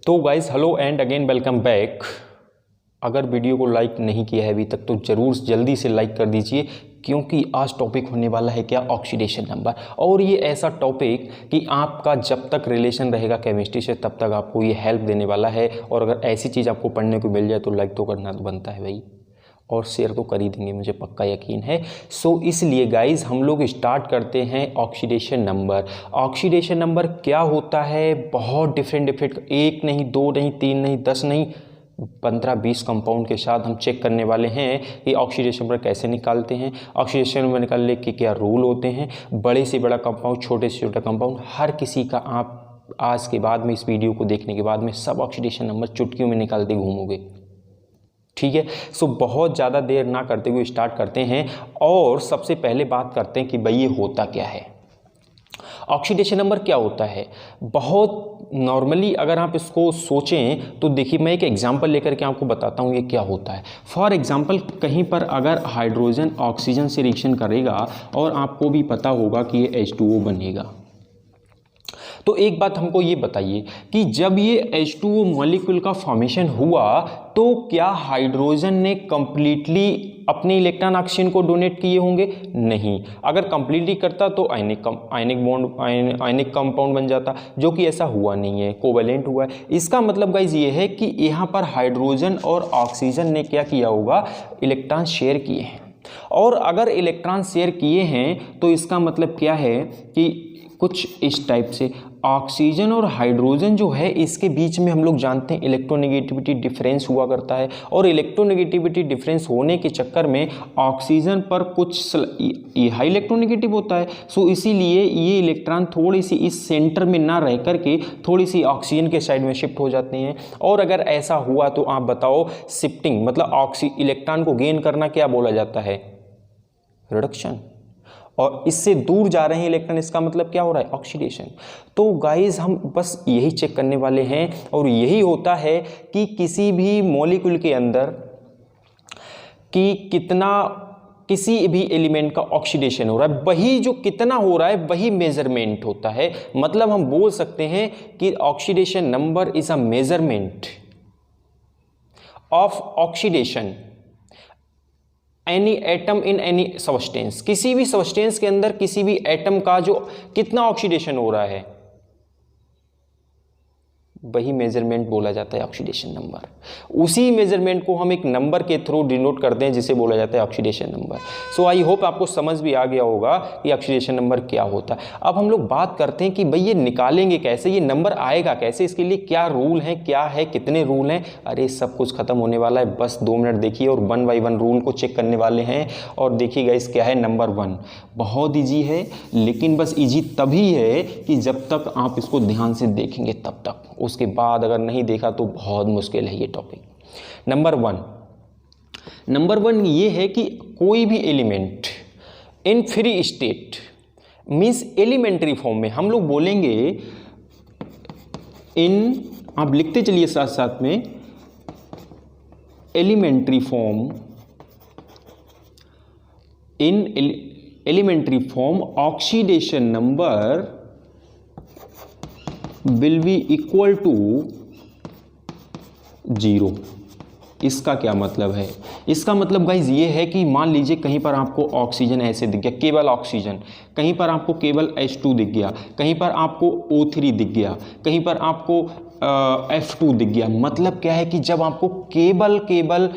तो guys hello and again welcome back. अगर video को लाइक नहीं किया है अभी तक तो ज़रूर जल्दी से लाइक कर दीजिए, क्योंकि आज टॉपिक होने वाला है क्या, ऑक्सीडेशन नंबर। और ये ऐसा टॉपिक कि आपका जब तक रिलेशन रहेगा केमिस्ट्री से तब तक आपको ये हेल्प देने वाला है। और अगर ऐसी चीज़ आपको पढ़ने को मिल जाए तो लाइक तो करना तो बनता है भाई, और शेयर तो कर ही देंगे, मुझे पक्का यकीन है। सो इसलिए गाइज हम लोग स्टार्ट करते हैं ऑक्सीडेशन नंबर। ऑक्सीडेशन नंबर क्या होता है? बहुत डिफरेंट एक नहीं, दो नहीं, तीन नहीं, 10 नहीं, 15-20 कंपाउंड के साथ हम चेक करने वाले हैं कि ऑक्सीडेशन नंबर कैसे निकालते हैं, ऑक्सीडेशन नंबर निकालने के क्या रूल होते हैं, बड़े से बड़ा कंपाउंड, छोटे से छोटा कंपाउंड, हर किसी का आप आज के बाद में, इस वीडियो को देखने के बाद में सब ऑक्सीडेशन नंबर चुटकियों में निकालते घूमोगे। ठीक है, सो बहुत ज़्यादा देर ना करते हुए स्टार्ट करते हैं। और सबसे पहले बात करते हैं कि भाई ये होता क्या है, ऑक्सीडेशन नंबर क्या होता है। बहुत नॉर्मली अगर आप इसको सोचें तो देखिए, मैं एक एग्जांपल लेकर के आपको बताता हूँ ये क्या होता है। फॉर एग्जांपल, कहीं पर अगर हाइड्रोजन ऑक्सीजन से रिएक्शन करेगा और आपको भी पता होगा कि ये H2O बनेगा, तो एक बात हमको ये बताइए कि जब ये H2O मॉलिक्यूल का फॉर्मेशन हुआ तो क्या हाइड्रोजन ने कंप्लीटली अपने इलेक्ट्रॉन ऑक्सीजन को डोनेट किए होंगे? नहीं। अगर कंप्लीटली करता तो आयनिक कंपाउंड बन जाता, जो कि ऐसा हुआ नहीं है, कोवेलेंट हुआ है। इसका मतलब गाइज ये है कि यहाँ पर हाइड्रोजन और ऑक्सीजन ने क्या किया होगा, इलेक्ट्रॉन शेयर किए हैं। और अगर इलेक्ट्रॉन शेयर किए हैं तो इसका मतलब क्या है कि कुछ इस टाइप से ऑक्सीजन और हाइड्रोजन जो है इसके बीच में हम लोग जानते हैं इलेक्ट्रोनेगेटिविटी डिफरेंस हुआ करता है। और इलेक्ट्रोनेगेटिविटी डिफरेंस होने के चक्कर में ऑक्सीजन पर कुछ हाई इलेक्ट्रोनेगेटिव होता है। सो इसीलिए ये इलेक्ट्रॉन थोड़ी सी इस सेंटर में ना रह करके थोड़ी सी ऑक्सीजन के साइड में शिफ्ट हो जाते हैं। और अगर ऐसा हुआ तो आप बताओ, शिफ्टिंग मतलब इलेक्ट्रॉन को गेन करना क्या बोला जाता है? रिडक्शन। और इससे दूर जा रहे हैं इलेक्ट्रॉन, इसका मतलब क्या हो रहा है? ऑक्सीडेशन। तो गाइस हम बस यही चेक करने वाले हैं। और यही होता है कि किसी भी मॉलिक्यूल के अंदर कि कितना किसी भी एलिमेंट का ऑक्सीडेशन हो रहा है, वही जो कितना हो रहा है वही मेजरमेंट होता है। मतलब हम बोल सकते हैं कि oxidation number is a measurement of oxidation any atom in any substance. किसी भी सबस्टेंस के अंदर किसी भी एटम का जो कितना ऑक्सीडेशन हो रहा है वही मेजरमेंट बोला जाता है ऑक्सीडेशन नंबर। उसी मेजरमेंट को हम एक नंबर के थ्रू डिनोट करते हैं जिसे बोला जाता है oxidation number. So I hope आपको समझ भी आ गया होगा कि ऑक्सीडेशन नंबर क्या होता है। अब हम लोग बात करते हैं कि भाई ये निकालेंगे कैसे, ये नंबर आएगा कैसे, इसके लिए क्या रूल है, क्या है, कितने रूल हैं। अरे सब कुछ खत्म होने वाला है, बस 2 मिनट देखिए और 1 बाय 1 रूल को चेक करने वाले हैं। और देखिए गाइस क्या है, नंबर 1 बहुत ईजी है, लेकिन बस ईजी तभी है कि जब तक आप इसको ध्यान से देखेंगे तब तक। उसके बाद अगर नहीं देखा तो बहुत मुश्किल है ये टॉपिक। नंबर 1 ये है कि कोई भी element in free state means elementary form में, हम लोग बोलेंगे इन, आप लिखते चलिए साथ साथ में, elementary form, in elementary form oxidation number will be equal to 0। इसका क्या मतलब है? इसका मतलब गाइज ये है कि मान लीजिए कहीं पर आपको ऑक्सीजन ऐसे दिख गया, केवल ऑक्सीजन, कहीं पर आपको केवल H2 दिख गया, कहीं पर आपको O3 दिख गया, कहीं पर आपको F2 दिख गया। मतलब क्या है कि जब आपको केवल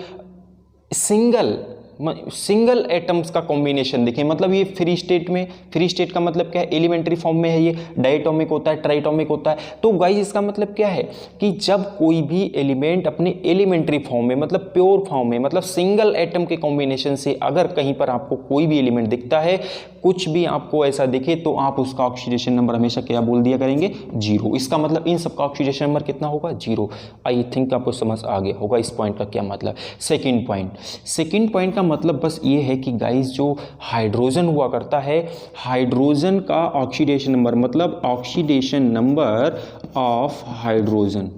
सिंगल एटम्स का कॉम्बिनेशन दिखे, मतलब ये फ्री स्टेट में, फ्री स्टेट का मतलब क्या है, एलिमेंट्री फॉर्म में है, ये डायटोमिक होता है, ट्राइटोमिक होता है। तो गाइस इसका मतलब क्या है कि जब कोई भी एलिमेंट अपने एलिमेंट्री फॉर्म में, मतलब प्योर फॉर्म में, मतलब सिंगल एटम के कॉम्बिनेशन से अगर कहीं पर आपको कोई भी एलिमेंट दिखता है, कुछ भी आपको ऐसा दिखे, तो आप उसका ऑक्सीडेशन नंबर हमेशा क्या बोल दिया करेंगे? 0। इसका मतलब इन सबका ऑक्सीडेशन नंबर कितना होगा? 0। आई थिंक आपको समझ आ गया होगा इस पॉइंट का क्या मतलब। सेकेंड पॉइंट का मतलब बस ये है कि गाइस जो हाइड्रोजन हुआ करता है, हाइड्रोजन का ऑक्सीडेशन नंबर, मतलब ऑक्सीडेशन नंबर ऑफ हाइड्रोजन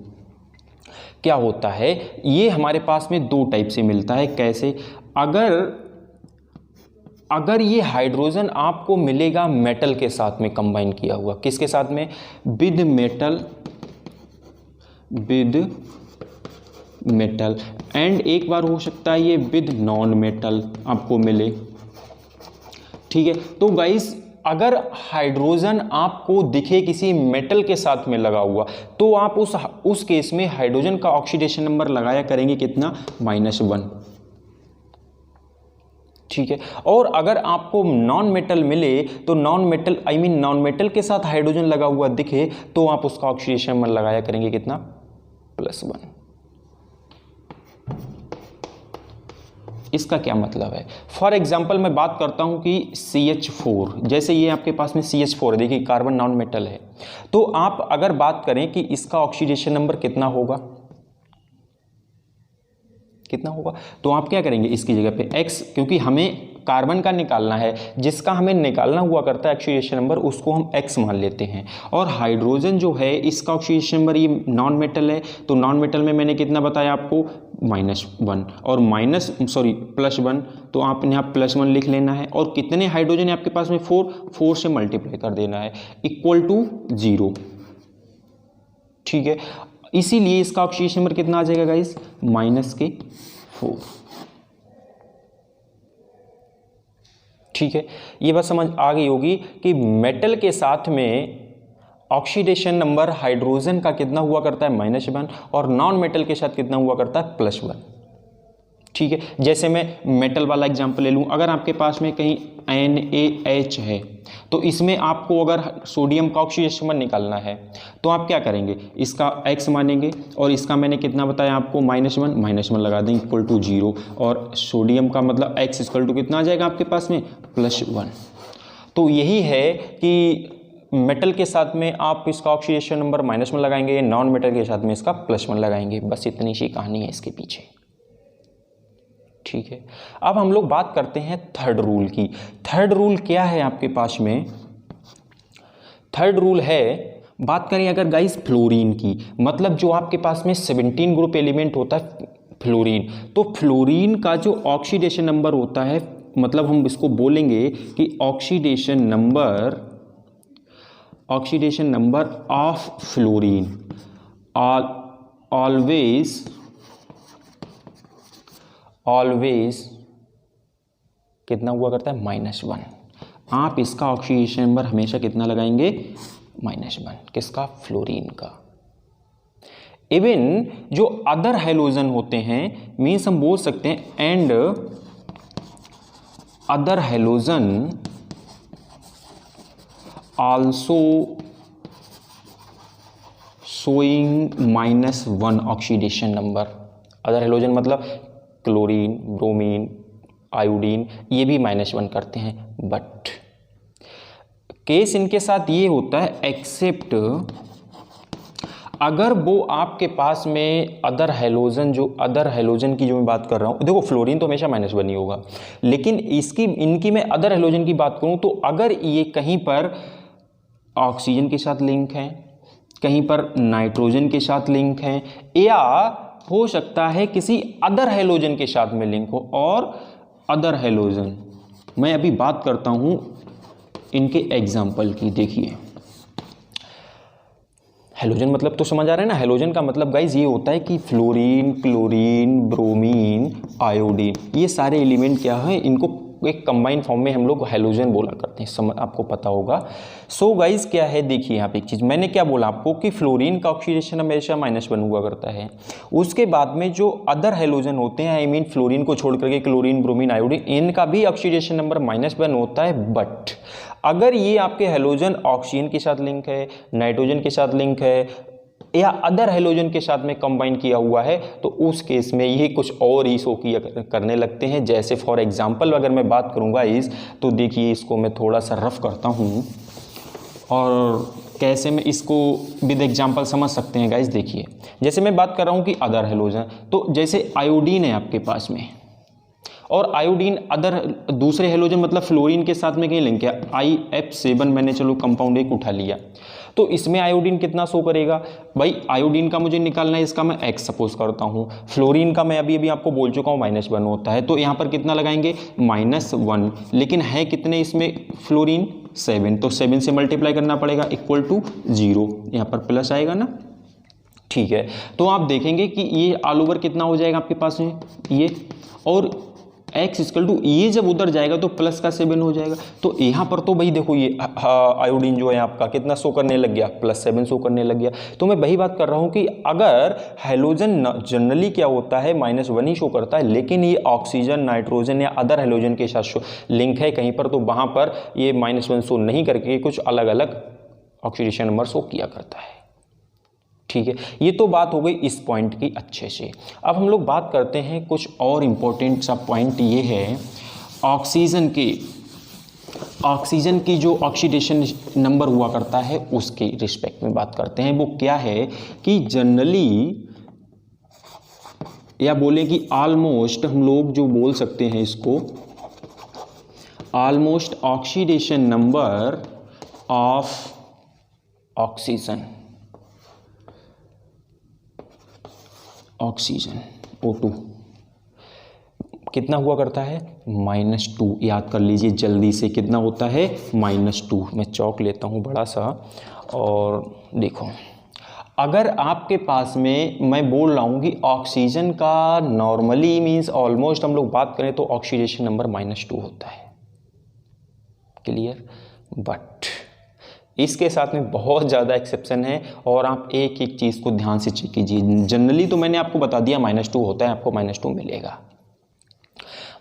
क्या होता है, ये हमारे पास में 2 टाइप से मिलता है। कैसे? अगर ये हाइड्रोजन आपको मिलेगा मेटल के साथ में कंबाइन किया हुआ, किसके साथ में? विद विद मेटल, एंड एक बार हो सकता है ये विद नॉन मेटल आपको मिले। ठीक है, तो गाइस अगर हाइड्रोजन आपको दिखे किसी मेटल के साथ में लगा हुआ तो आप उस केस में हाइड्रोजन का ऑक्सीडेशन नंबर लगाया करेंगे कितना, -1। ठीक है, और अगर आपको नॉन मेटल मिले तो नॉन मेटल के साथ हाइड्रोजन लगा हुआ दिखे तो आप उसका ऑक्सीडेशन नंबर लगाया करेंगे कितना, +1। इसका क्या मतलब है, फॉर एग्जाम्पल मैं बात करता हूं कि CH4, जैसे ये आपके पास में CH4 है, देखिए कार्बन नॉन मेटल है, तो आप अगर बात करें कि इसका ऑक्सीडेशन नंबर कितना होगा, तो आप क्या करेंगे इसकी जगह पे X, क्योंकि हमें कार्बन का निकालना है, जिसका हमें निकालना हुआ करता है ऑक्सीडेशन नंबर, उसको हम X मान लेते हैं। और हाइड्रोजन जो है इसका ऑक्सीडेशन नंबर, ये नॉन मेटल है, तो नॉन मेटल में मैंने कितना बताया आपको, -1 और +1, तो आपने यहाँ +1 लिख लेना है। और कितने हाइड्रोजन है आपके पास में, 4 से मल्टीप्लाई कर देना है, = 0। ठीक है, इसीलिए इसका ऑक्सीडेशन नंबर कितना आ जाएगा गाइस, -4। ठीक है, ये बात समझ आ गई होगी कि मेटल के साथ में ऑक्सीडेशन नंबर हाइड्रोजन का कितना हुआ करता है, -1, और नॉन मेटल के साथ कितना हुआ करता है, +1। ठीक है, जैसे मैं मेटल वाला एग्जांपल ले लूँ, अगर आपके पास में कहीं NaH है तो इसमें आपको अगर सोडियम का ऑक्सीडेशन नंबर निकालना है तो आप क्या करेंगे, इसका X मानेंगे और इसका मैंने कितना बताया आपको, -1 लगा दें, =0, और सोडियम का मतलब X = कितना आ जाएगा आपके पास में, +1। तो यही है कि मेटल के साथ में आप इसका ऑक्सीडेशन नंबर -1 लगाएंगे, नॉन मेटल के साथ में इसका +1 लगाएंगे, बस इतनी सी कहानी है इसके पीछे। ठीक है, अब हम लोग बात करते हैं थर्ड रूल की। थर्ड रूल क्या है आपके पास में, थर्ड रूल है, बात करें अगर गाइस फ्लोरीन की, मतलब जो आपके पास में 17 ग्रुप एलिमेंट होता है फ्लोरीन, तो फ्लोरीन का जो ऑक्सीडेशन नंबर होता है, मतलब हम इसको बोलेंगे कि oxidation number of fluorine always कितना हुआ करता है, -1। आप इसका ऑक्सीडेशन नंबर हमेशा कितना लगाएंगे, -1, किसका, फ्लोरीन का। इवन जो अदर हैलोजन होते हैं, मीन्स हम बोल सकते हैं and other halogen also showing -1 oxidation number. Other halogen मतलब क्लोरीन, ब्रोमीन, आयोडीन, ये भी -1 करते हैं, बट केस इनके साथ ये होता है एक्सेप्ट अगर वो आपके पास में अदर हैलोजन की जो मैं बात कर रहा हूँ, देखो फ्लोरीन तो हमेशा -1 ही होगा, लेकिन इनकी मैं अदर हैलोजन की बात करूँ तो अगर ये कहीं पर ऑक्सीजन के साथ लिंक है, कहीं पर नाइट्रोजन के साथ लिंक है, या हो सकता है किसी अदर हैलोजन के साथ में लिंक हो, और अदर हैलोजन मैं अभी बात करता हूं इनके एग्जाम्पल की। देखिए हैलोजन मतलब तो समझ आ रहा है ना, हैलोजन का मतलब गाइज ये होता है कि फ्लोरीन, क्लोरीन, ब्रोमीन, आयोडीन, ये सारे एलिमेंट क्या हैं, इनको एक कंबाइन फॉर्म में हम लोग हैलोजन बोला करते हैं, समझ आपको पता होगा। सो गाइज क्या है, देखिए यहाँ पे एक चीज़ मैंने क्या बोला आपको कि फ्लोरीन का ऑक्सीडेशन हमेशा -1 हुआ करता है। उसके बाद में जो अदर हैलोजन होते हैं, आई मीन फ्लोरीन को छोड़ करके क्लोरीन, ब्रोमीन, आयोडीन, इनका भी ऑक्सीडेशन नंबर -1 होता है। बट अगर ये आपके हैलोजन ऑक्सीजन के साथ लिंक है, नाइट्रोजन के साथ लिंक है, या अदर हैलोजन के साथ में कंबाइन किया हुआ है, तो उस केस में ये कुछ और ही शो करने लगते हैं। जैसे फॉर एग्जांपल अगर मैं बात करूंगा तो देखिए इसको मैं थोड़ा सा रफ करता हूं और कैसे मैं इसको विद एग्जांपल समझ सकते हैं गाइस। देखिए जैसे मैं बात कर रहा हूं कि अदर हैलोजन, तो जैसे आयोडीन है आपके पास में, और आयोडीन अदर दूसरे हैलोजन मतलब फ्लोरीन के साथ में कहीं लिंक है, IF7 मैंने चलो कंपाउंड एक उठा लिया, तो इसमें आयोडीन कितना शो करेगा भाई, आयोडीन का मुझे निकालना है, इसका मैं X सपोज करता हूँ, फ्लोरीन का मैं अभी आपको बोल चुका हूँ -1 होता है, तो यहाँ पर कितना लगाएंगे -1, लेकिन है कितने इसमें फ्लोरीन 7, तो 7 से मल्टीप्लाई करना पड़ेगा, = 0, यहाँ पर प्लस आएगा ना। ठीक है, तो आप देखेंगे कि ये ऑल ओवर कितना हो जाएगा आपके पास में ये, और x इक्वल टू ये जब उधर जाएगा तो प्लस का 7 हो जाएगा। तो यहाँ पर तो भाई देखो ये आयोडीन जो है आपका कितना शो करने लग गया, +7 शो करने लग गया। तो मैं वही बात कर रहा हूँ कि अगर हैलोजन जनरली क्या होता है -1 ही शो करता है, लेकिन ये ऑक्सीजन, नाइट्रोजन या अदर हैलोजन के साथ लिंक है कहीं पर, तो वहाँ पर ये -1 शो नहीं करके कुछ अलग अलग ऑक्सीडेशन नंबर शो किया करता है। ठीक है, ये तो बात हो गई इस पॉइंट की अच्छे से। अब हम लोग बात करते हैं कुछ और इम्पोर्टेंट सा पॉइंट, ये है ऑक्सीजन की जो ऑक्सीडेशन नंबर हुआ करता है उसके रिस्पेक्ट में बात करते हैं। वो क्या है कि जनरली या बोले कि ऑलमोस्ट, हम लोग जो बोल सकते हैं इसको, almost oxidation number of oxygen O2 कितना हुआ करता है, -2। याद कर लीजिए जल्दी से, कितना होता है, -2। मैं चौक लेता हूँ बड़ा सा, और देखो अगर आपके पास में, मैं बोल रहा हूँ कि ऑक्सीजन का नॉर्मली मीन्स ऑलमोस्ट हम लोग बात करें तो ऑक्सीडेशन नंबर -2 होता है, क्लियर। बट इसके साथ में बहुत ज़्यादा एक्सेप्शन है, और आप एक एक चीज़ को ध्यान से चेक कीजिए। जनरली तो मैंने आपको बता दिया -2 होता है, आपको -2 मिलेगा।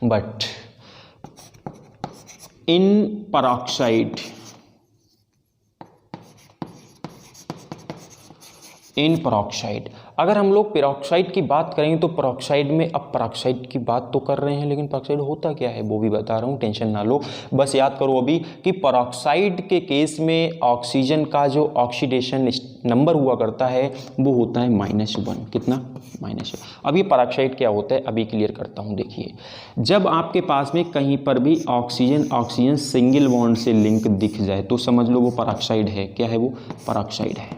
बट इन परऑक्साइड, अगर हम लोग पेरोक्साइड की बात करेंगे तो पेरोक्साइड में, अब पेरोक्साइड की बात तो कर रहे हैं लेकिन पेरोक्साइड होता क्या है वो भी बता रहा हूँ, टेंशन ना लो। बस याद करो अभी कि पेरोक्साइड के केस में ऑक्सीजन का जो ऑक्सीडेशन नंबर हुआ करता है वो होता है -1। कितना, -1। अब ये पेरोक्साइड क्या होता है अभी क्लियर करता हूँ। देखिए, जब आपके पास में कहीं पर भी ऑक्सीजन सिंगल बॉन्ड से लिंक दिख जाए तो समझ लो वो पेरोक्साइड है। क्या है वो, पेरोक्साइड है।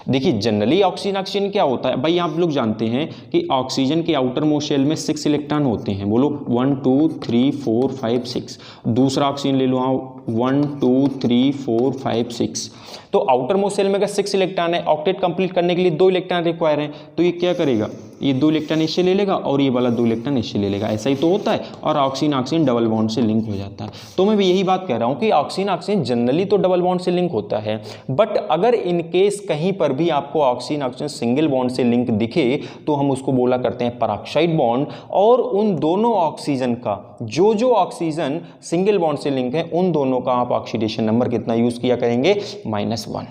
देखिए जनरली ऑक्सीजन क्या होता है भाई, आप लोग जानते हैं कि ऑक्सीजन के आउटर मोस्ट शेल में 6 इलेक्ट्रॉन होते हैं। बोलो 1 2 3 4 5 6। दूसरा ऑक्सीजन ले लो, आओ 1 2 3 4 5 6। तो आउटर मोस्ट शेल में अगर 6 इलेक्ट्रॉन है, ऑक्टेट कंप्लीट करने के लिए 2 इलेक्ट्रॉन रिक्वायर है, तो ये क्या करेगा, ये 2 इलेक्ट्रॉन इससे ले लेगा और ये वाला 2 इलेक्ट्रॉन इससे ले लेगा। ऐसा ही तो होता है, और ऑक्सीजन डबल बॉन्ड से लिंक हो जाता है। तो मैं भी यही बात कह रहा हूँ कि ऑक्सीजन जनरली तो डबल बॉन्ड से लिंक होता है, बट अगर इन केस कहीं पर भी आपको ऑक्सीजन सिंगल बॉन्ड से लिंक दिखे तो हम उसको बोला करते हैं पेरोक्साइड बॉन्ड। और उन दोनों ऑक्सीजन का, जो ऑक्सीजन सिंगल बॉन्ड से लिंक है, उन दोनों का आप ऑक्सीडेशन नंबर कितना यूज किया करेंगे, -1।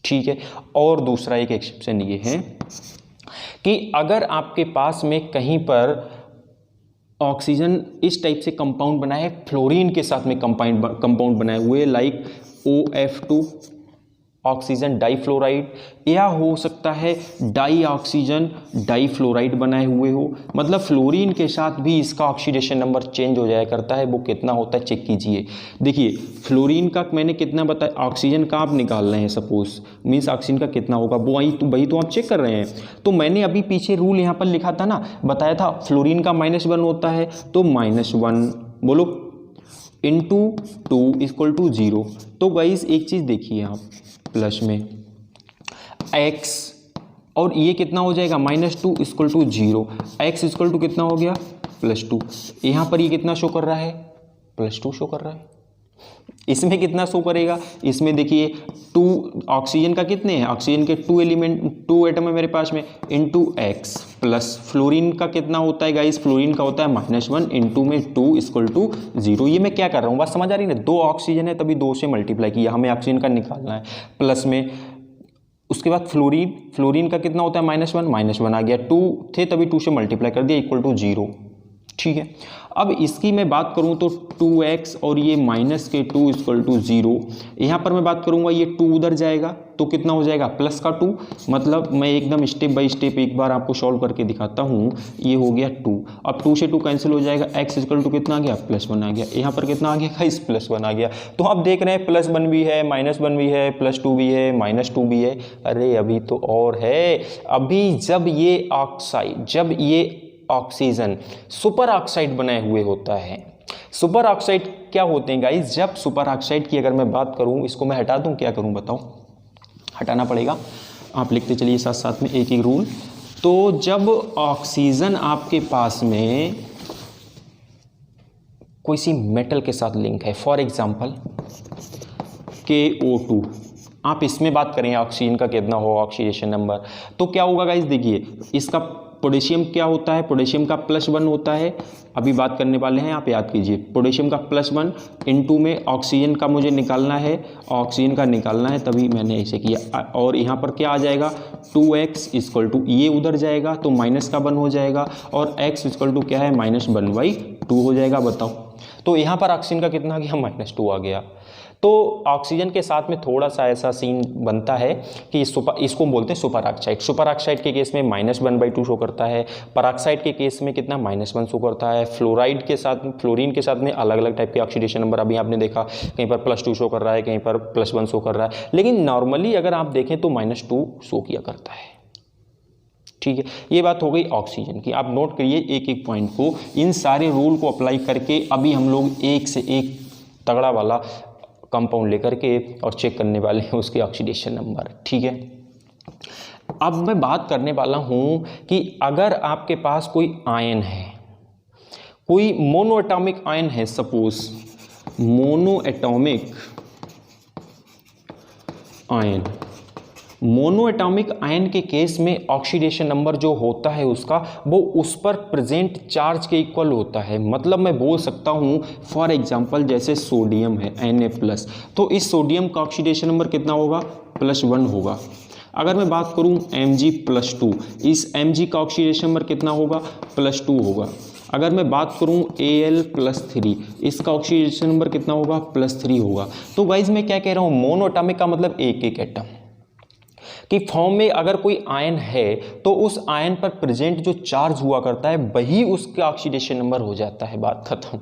ठीक है, और दूसरा एक एक्सेप्शन ये है कि अगर आपके पास में कहीं पर ऑक्सीजन इस टाइप से कंपाउंड बना है, फ्लोरीन के साथ में कंपाउंड बनाए हुए, लाइक OF2 ऑक्सीजन डाइफ्लोराइड, या हो सकता है डाई ऑक्सीजन डाइफ्लोराइड बनाए हुए हो, मतलब फ्लोरीन के साथ भी इसका ऑक्सीडेशन नंबर चेंज हो जाया करता है। वो कितना होता है चेक कीजिए। देखिए फ्लोरीन का मैंने कितना बताया, ऑक्सीजन का आप निकाल रहे हैं सपोज, मीन्स ऑक्सीजन का कितना होगा वो वही तो आप चेक कर रहे हैं। तो मैंने अभी पीछे रूल यहाँ पर लिखा था ना, बताया था फ्लोरीन का -1 होता है, तो -1 बोलो इंटू 2 = 0। तो गाइस एक चीज़ देखिए आप, प्लस में x और ये कितना हो जाएगा, -2 = 0। x = कितना हो गया, +2। यहाँ पर ये कितना शो कर रहा है, +2 शो कर रहा है। इसमें कितना शो करेगा, इसमें देखिए 2 ऑक्सीजन का कितने हैं, ऑक्सीजन के 2 एटम है मेरे पास में, इंटू x प्लस फ्लोरीन का कितना होता है गाइस, फ्लोरीन का होता है -1 इंटू में 2 = 0। ये मैं क्या कर रहा हूँ, बात समझ आ रही है ना, 2 ऑक्सीजन है तभी 2 से मल्टीप्लाई किया, हमें ऑक्सीजन का निकालना है। प्लस में उसके बाद फ्लोरीन का कितना होता है, -1 आ गया, 2 थे तभी 2 से मल्टीप्लाई कर दिया, = 0। ठीक है, अब इसकी मैं बात करूं तो 2x और ये -2 = 0। यहाँ पर मैं बात करूंगा ये 2 उधर जाएगा तो कितना हो जाएगा, +2। मतलब मैं एकदम स्टेप बाय स्टेप एक बार आपको सॉल्व करके दिखाता हूँ। ये हो गया 2, अब 2 से 2 कैंसिल हो जाएगा, x = कितना आ गया, +1 आ गया। यहाँ पर कितना आ गया गाइस, +1 आ गया। तो आप देख रहे हैं +1 भी है, -1 भी है, +2 भी है, -2 भी है। अरे अभी तो और है, अभी जब ये ऑक्सीजन सुपर ऑक्साइड बनाए हुए होता है। सुपर ऑक्साइड क्या होते हैं गाइस, जब सुपर ऑक्साइड की अगर मैं बात करूं, इसको मैं हटा दूं, क्या करूं बताओ, हटाना पड़ेगा। आप लिखते चलिए साथ साथ में एक एक रूल। तो जब ऑक्सीजन आपके पास में कोई सी मेटल के साथ लिंक है, फॉर एग्जांपल KO2, आप इसमें बात करें ऑक्सीजन का कितना होगा ऑक्सीडेशन नंबर, तो क्या होगा गाइस, देखिए इसका पोटेशियम क्या होता है, पोटेशियम का +1 होता है, अभी बात करने वाले हैं, आप याद कीजिए पोटेशियम का +1 इनटू में ऑक्सीजन का मुझे निकालना है, ऑक्सीजन का निकालना है, तभी मैंने ऐसे किया। और यहाँ पर क्या आ जाएगा 2x इक्वल टू, ये उधर जाएगा तो -1 हो जाएगा, और x इक्वल टू क्या है -1/2 हो जाएगा। बताओ, तो यहाँ पर ऑक्सीजन का कितना आ गया -2 आ गया। तो ऑक्सीजन के साथ में थोड़ा सा ऐसा सीन बनता है कि इसको बोलते हैं सुपर ऑक्साइड। सुपर ऑक्साइड के केस में -1/2 शो करता है, परऑक्साइड के केस में कितना -1 शो करता है। फ्लोराइड के साथ, फ्लोरीन के साथ में अलग अलग टाइप के ऑक्सीडेशन नंबर अभी आपने देखा, कहीं पर +2 शो कर रहा है, कहीं पर +1 शो कर रहा है, लेकिन नॉर्मली अगर आप देखें तो -2 शो किया करता है। ठीक है, ये बात हो गई ऑक्सीजन की। आप नोट करिए एक एक पॉइंट को, इन सारे रूल को अप्लाई करके अभी हम लोग एक से एक तगड़ा वाला कंपाउंड लेकर के और चेक करने वाले हैं उसके ऑक्सीडेशन नंबर। ठीक है, अब मैं बात करने वाला हूं कि अगर आपके पास कोई आयन है, कोई मोनो एटॉमिक आयन है, suppose mono atomic ion, mono atomic ion के केस में ऑक्सीडेशन नंबर जो होता है उसका, वो उस पर प्रेजेंट चार्ज के इक्वल होता है। मतलब मैं बोल सकता हूँ फॉर एग्जांपल जैसे सोडियम है Na+, तो इस सोडियम का ऑक्सीडेशन नंबर कितना होगा +1 होगा। अगर मैं बात करूँ Mg+2, इस Mg का ऑक्सीडेशन नंबर कितना होगा +2 होगा। अगर मैं बात करूं Al+3, इसका ऑक्सीडेशन नंबर कितना होगा +3 होगा। तो गाइज मैं क्या कह रहा हूं, मोनो एटॉमिक का मतलब एक एक एटम कि फॉर्म में अगर कोई आयन है तो उस आयन पर प्रेजेंट जो चार्ज हुआ करता है वही उसका ऑक्सीडेशन नंबर हो जाता है, बात खत्म।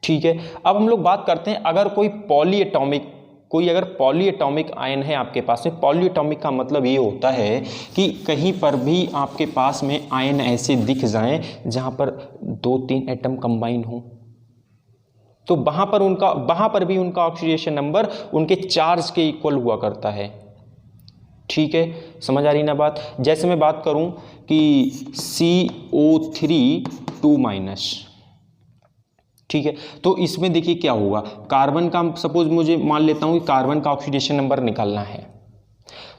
ठीक है, अब हम लोग बात करते हैं अगर कोई पॉलीएटॉमिक, कोई अगर पॉलीएटॉमिक आयन है आपके पास में। पॉलीएटॉमिक का मतलब ये होता है कि कहीं पर भी आपके पास में आयन ऐसे दिख जाएं जहां पर 2-3 एटम कंबाइन हो, तो वहां पर भी उनका ऑक्सीडेशन नंबर उनके चार्ज के इक्वल हुआ करता है। ठीक है, समझ आ रही ना बात। जैसे मैं बात करूं कि CO3 2-, ठीक है, तो इसमें देखिए क्या होगा, कार्बन का सपोज मुझे मान लेता हूं कि कार्बन का ऑक्सीडेशन नंबर निकालना है,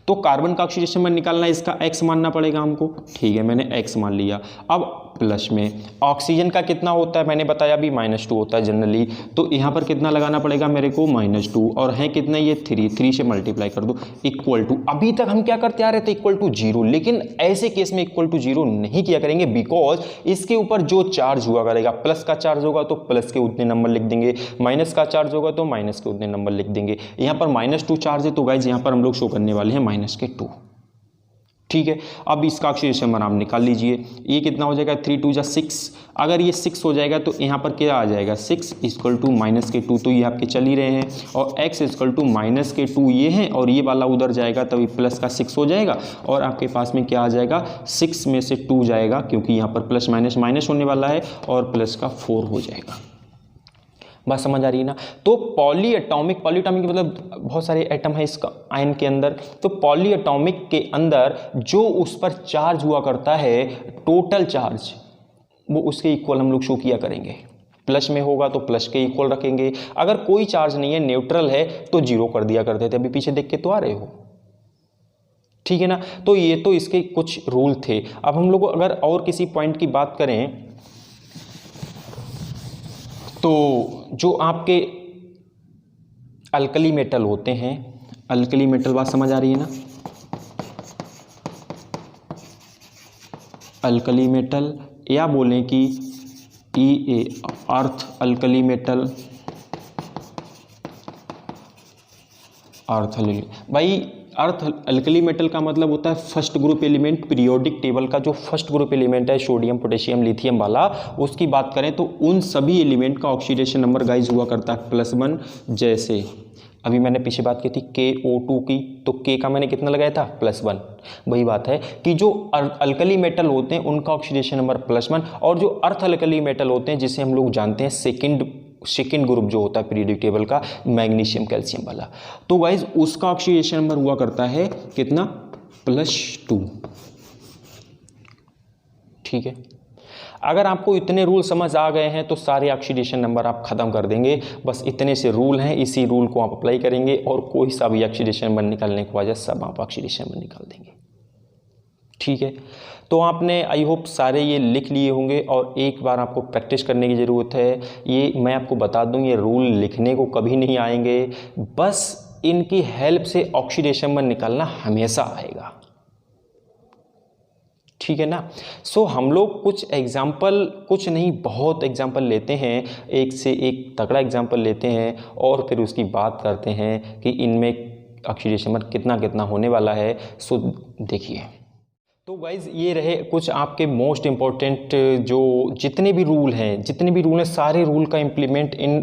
तो कार्बन का ऑक्सीडेशन नंबर निकालना है, इसका x मानना पड़ेगा हमको। ठीक है, मैंने x मान लिया। अब प्लस में ऑक्सीजन का कितना होता है, मैंने बताया अभी -2 होता है जनरली, तो यहाँ पर कितना लगाना पड़ेगा मेरे को -2, और है कितना ये 3 से मल्टीप्लाई कर दो इक्वल टू। अभी तक हम क्या करते आ रहे थे इक्वल टू 0, लेकिन ऐसे केस में इक्वल टू 0 नहीं किया करेंगे, बिकॉज इसके ऊपर जो चार्ज हुआ करेगा, प्लस का चार्ज होगा तो प्लस के उतने नंबर लिख देंगे, माइनस का चार्ज होगा तो माइनस के उतने नंबर लिख देंगे। यहाँ पर -2 चार्ज है तो गाइज यहाँ पर हम लोग शो करने वाले हैं -2। ठीक है, अब इसका ऑक्सीडेशन नंबर आप निकाल लीजिए, ये कितना हो जाएगा 3 × 2 = 6। अगर ये 6 हो जाएगा तो यहाँ पर क्या आ जाएगा 6 = -2, तो ये आपके चल ही रहे हैं, और x = -2 ये है, और ये वाला उधर जाएगा तभी प्लस का 6 हो जाएगा, और आपके पास में क्या आ जाएगा 6 में से 2 जाएगा, क्योंकि यहाँ पर प्लस माइनस माइनस होने वाला है, और प्लस का 4 हो जाएगा। बात समझ आ रही है ना। तो पॉलीएटॉमिक मतलब बहुत सारे एटम है इसका आयन के अंदर, तो पॉलीएटॉमिक के अंदर जो उस पर चार्ज हुआ करता है टोटल चार्ज, वो उसके इक्वल हम लोग शो किया करेंगे। प्लस में होगा तो प्लस के इक्वल रखेंगे, अगर कोई चार्ज नहीं है न्यूट्रल है तो 0 कर दिया करते थे, अभी पीछे देख के तो आ रहे हो। ठीक है ना, तो ये तो इसके कुछ रूल थे। अब हम लोग अगर और किसी पॉइंट की बात करें तो जो आपके अल्कली मेटल होते हैं, अल्कली मेटल, बात समझ आ रही है ना, अल्कली मेटल, या बोलें कि अर्थ अल्कली मेटल, अर्थ भाई अर्थ अल्कली मेटल का मतलब होता है first group element. Periodic table का जो फर्स्ट ग्रुप एलिमेंट है सोडियम पोटेशियम लिथियम वाला, उसकी बात करें तो उन सभी एलिमेंट का ऑक्सीडेशन नंबर गाइज हुआ करता है +1। जैसे अभी मैंने पीछे बात की थी KO2 की, तो K का मैंने कितना लगाया था +1। वही बात है कि जो अल्कली मेटल होते हैं उनका ऑक्सीडेशन नंबर +1, और जो अर्थ अल्कली मेटल होते हैं जिसे हम लोग जानते हैं सेकेंड ग्रुप जो होता है पीरियोडिक टेबल का, मैग्नीशियम कैल्शियम वाला। तो गाइज उसका ऑक्सीडेशन नंबर हुआ करता है कितना, +2। ठीक है, अगर आपको इतने रूल समझ आ गए हैं तो सारे ऑक्सीडेशन नंबर आप खत्म कर देंगे। बस इतने से रूल हैं, इसी रूल को आप अप्लाई करेंगे और कोई सा भी ऑक्सीडेशन नंबर निकालने की वजह सब आप ऑक्सीडेशन नंबर निकाल देंगे। ठीक है, तो आपने आई होप सारे ये लिख लिए होंगे और एक बार आपको प्रैक्टिस करने की ज़रूरत है। ये मैं आपको बता दूं, ये रूल लिखने को कभी नहीं आएंगे, बस इनकी हेल्प से ऑक्सीडेशन नंबर निकालना हमेशा आएगा। ठीक है ना। सो हम लोग कुछ एग्जाम्पल, कुछ नहीं बहुत एग्जाम्पल लेते हैं, एक से एक तगड़ा एग्जाम्पल लेते हैं और फिर उसकी बात करते हैं कि इनमें ऑक्सीडेशन नंबर कितना कितना होने वाला है। सो देखिए, तो गाइज़ ये रहे कुछ आपके मोस्ट इम्पॉर्टेंट जो जितने भी रूल हैं सारे रूल का इम्प्लीमेंट इन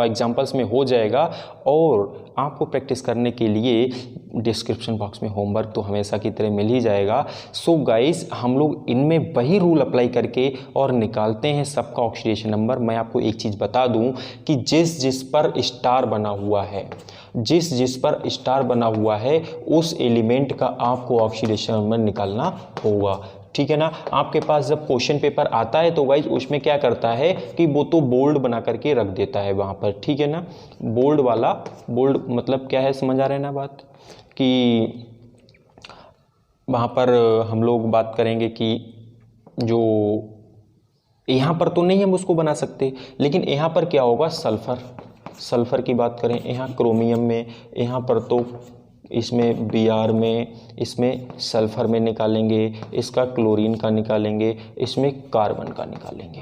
एग्जांपल्स में हो जाएगा। और आपको प्रैक्टिस करने के लिए डिस्क्रिप्शन बॉक्स में होमवर्क तो हमेशा की तरह मिल ही जाएगा। सो गाइज़ हम लोग इनमें वही रूल अप्लाई करके और निकालते हैं सबका ऑक्सीडेशन नंबर। मैं आपको एक चीज़ बता दूं कि जिस जिस पर स्टार बना हुआ है, जिस जिस पर स्टार बना हुआ है उस एलिमेंट का आपको ऑक्सीडेशन नंबर निकालना होगा। ठीक है ना। आपके पास जब क्वेश्चन पेपर आता है तो गाइज उसमें क्या करता है कि वो तो बोल्ड बना करके रख देता है वहाँ पर। ठीक है ना, बोल्ड वाला, बोल्ड मतलब क्या है, समझ आ रहा है ना बात, कि वहाँ पर हम लोग बात करेंगे कि जो यहाँ पर तो नहीं हम उसको बना सकते, लेकिन यहाँ पर क्या होगा, सल्फ़र की बात करें, यहाँ क्रोमियम में, यहाँ पर तो इसमें Br में, इसमें सल्फ़र में निकालेंगे, इसका क्लोरीन का निकालेंगे, इसमें कार्बन का निकालेंगे।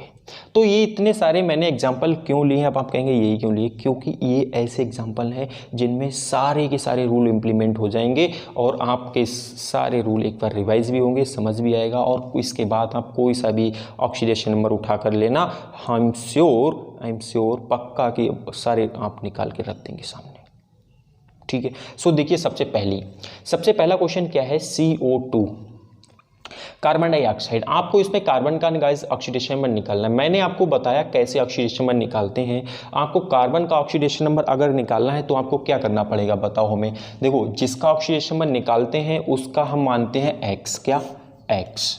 तो ये इतने सारे मैंने एग्जाम्पल क्यों लिए हैं, अब आप कहेंगे यही क्यों लिए, क्योंकि ये ऐसे एग्जाम्पल हैं जिनमें सारे के सारे रूल इम्प्लीमेंट हो जाएंगे और आपके सारे रूल एक बार रिवाइज भी होंगे, समझ भी आएगा और इसके बाद आप कोई सा भी ऑक्सीडेशन नंबर उठा कर लेना, आई एम श्योर पक्का कि सारे आप निकाल के रख देंगे सामने। ठीक है, सो देखिए सबसे पहला क्वेश्चन क्या है, CO2 कार्बन डाइऑक्साइड। आपको इसमें कार्बन का गाइस ऑक्सीडेशन नंबर निकालना है। मैंने आपको बताया कैसे ऑक्सीडेशन नंबर निकालते हैं। आपको कार्बन का ऑक्सीडेशन नंबर अगर निकालना है तो आपको क्या करना पड़ेगा बताओ हमें। देखो, जिसका ऑक्सीडेशन नंबर निकालते हैं उसका हम मानते हैं X, क्या X,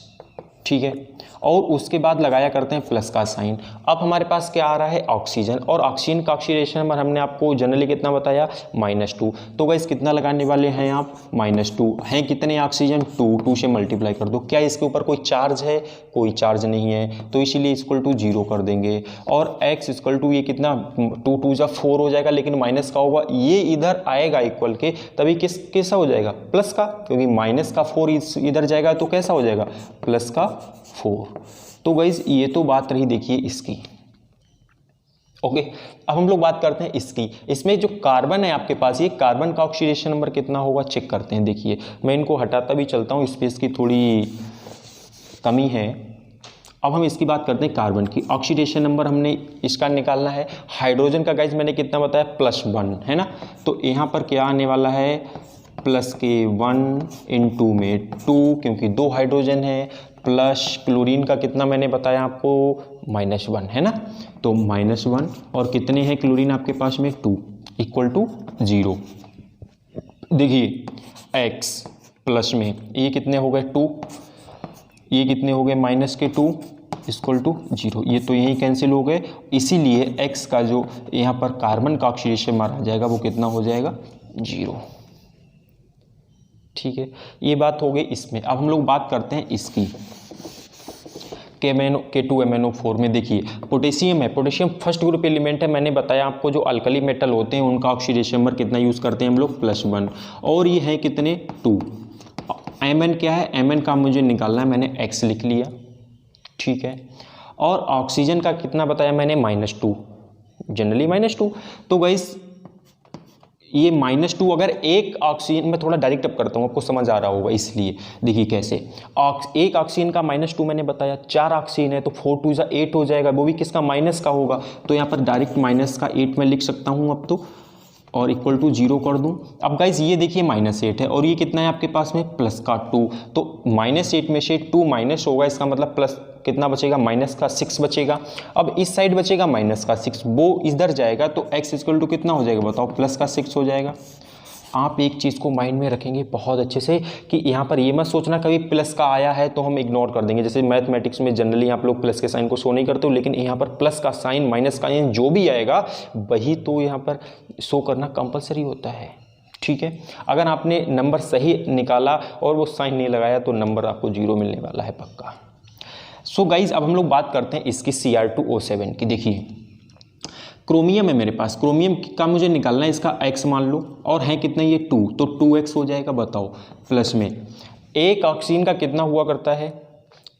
ठीक है, और उसके बाद लगाया करते हैं प्लस का साइन। अब हमारे पास क्या आ रहा है, ऑक्सीजन, और ऑक्सीजन का ऑक्सीडेशन नंबर हमने आपको जनरली कितना बताया, -2। तो गाइस कितना लगाने वाले हैं आप, -2 हैं, कितने ऑक्सीजन, 2 से मल्टीप्लाई कर दो। क्या इसके ऊपर कोई चार्ज है, कोई चार्ज नहीं है, तो इसीलिए इक्वल टू 0 कर देंगे। और x इक्वल टू ये कितना, 2 2 जा 4 हो जाएगा, लेकिन माइनस का होगा, ये इधर आएगा इक्वल के, तभी कैसा हो जाएगा, प्लस का, क्योंकि माइनस का 4 इधर जाएगा तो कैसा हो जाएगा, प्लस का 4। तो गाइस ये तो बात रही देखिए इसकी। ओके, अब हम लोग बात करते हैं इसकी। इसमें जो कार्बन है आपके पास, ये कार्बन का ऑक्सीडेशन नंबर कितना होगा चेक करते हैं। देखिए मैं इनको हटाता भी चलता हूँ, स्पेस की थोड़ी कमी है। अब हम इसकी बात करते हैं कार्बन की। ऑक्सीडेशन नंबर हमने इसका निकालना है। हाइड्रोजन का गाइस मैंने कितना बताया, +1 है ना, तो यहाँ पर क्या आने वाला है, प्लस के 1 × 2 में 2, क्योंकि 2 हाइड्रोजन है, प्लस क्लोरीन का कितना मैंने बताया आपको, -1 है ना, तो -1 और कितने हैं क्लोरीन आपके पास में, 2 इक्वल टू 0। देखिए x प्लस में ये कितने हो गए 2, ये कितने हो गए -2 इक्वल टू 0, ये तो यही कैंसिल हो गए। इसीलिए x का जो यहाँ पर कार्बन का ऑक्सीडेशन मारा जाएगा वो कितना हो जाएगा, 0। ठीक है, ये बात हो गई इसमें। अब हम लोग बात करते हैं इसकी, K2MnO4 में। देखिए पोटेशियम है, पोटेशियम फर्स्ट ग्रुप एलिमेंट है। मैंने बताया आपको जो अल्कली मेटल होते हैं उनका ऑक्सीडेशन नंबर कितना यूज़ करते हैं हम लोग, +1, और ये है कितने, 2। Mn क्या है, Mn का मुझे निकालना है, मैंने X लिख लिया, ठीक है। और ऑक्सीजन का कितना बताया मैंने, -2, जनरली -2। तो गाइस ये -2 अगर एक ऑक्सीजन, मैं थोड़ा डायरेक्ट अप करता हूँ, आपको समझ आ रहा होगा, इसलिए देखिए कैसे। एक ऑक्सीजन का -2 मैंने बताया, 4 ऑक्सीजन है तो 4 2 जा 8 हो जाएगा, वो भी किसका, माइनस का होगा, तो यहाँ पर डायरेक्ट -8 में लिख सकता हूँ अब तो, और इक्वल टू 0 कर दूं। अब गाइज ये देखिए -8 है और ये कितना है आपके पास में प्लस का 2, तो -8 में से 2 माइनस होगा, इसका मतलब प्लस कितना बचेगा, माइनस का 6 बचेगा। अब इस साइड बचेगा माइनस का 6, वो इधर जाएगा तो x इक्वल टू कितना हो जाएगा बताओ, प्लस का 6 हो जाएगा। आप एक चीज़ को माइंड में रखेंगे बहुत अच्छे से कि यहाँ पर ये मत सोचना कभी प्लस का आया है तो हम इग्नोर कर देंगे। जैसे मैथमेटिक्स में जनरली आप लोग प्लस के साइन को शो नहीं करते हो, लेकिन यहाँ पर प्लस का साइन माइनस का साइन जो भी आएगा वही तो यहाँ पर शो करना कंपलसरी होता है। ठीक है, अगर आपने नंबर सही निकाला और वो साइन नहीं लगाया तो नंबर आपको 0 मिलने वाला है पक्का। सो गाइज अब हम लोग बात करते हैं इसकी Cr2O7 की। देखिए क्रोमियम है मेरे पास, क्रोमियम का मुझे निकालना है, इसका x मान लो और है कितना ये 2, तो 2x हो जाएगा बताओ। प्लस में एक ऑक्सीजन का कितना हुआ करता है,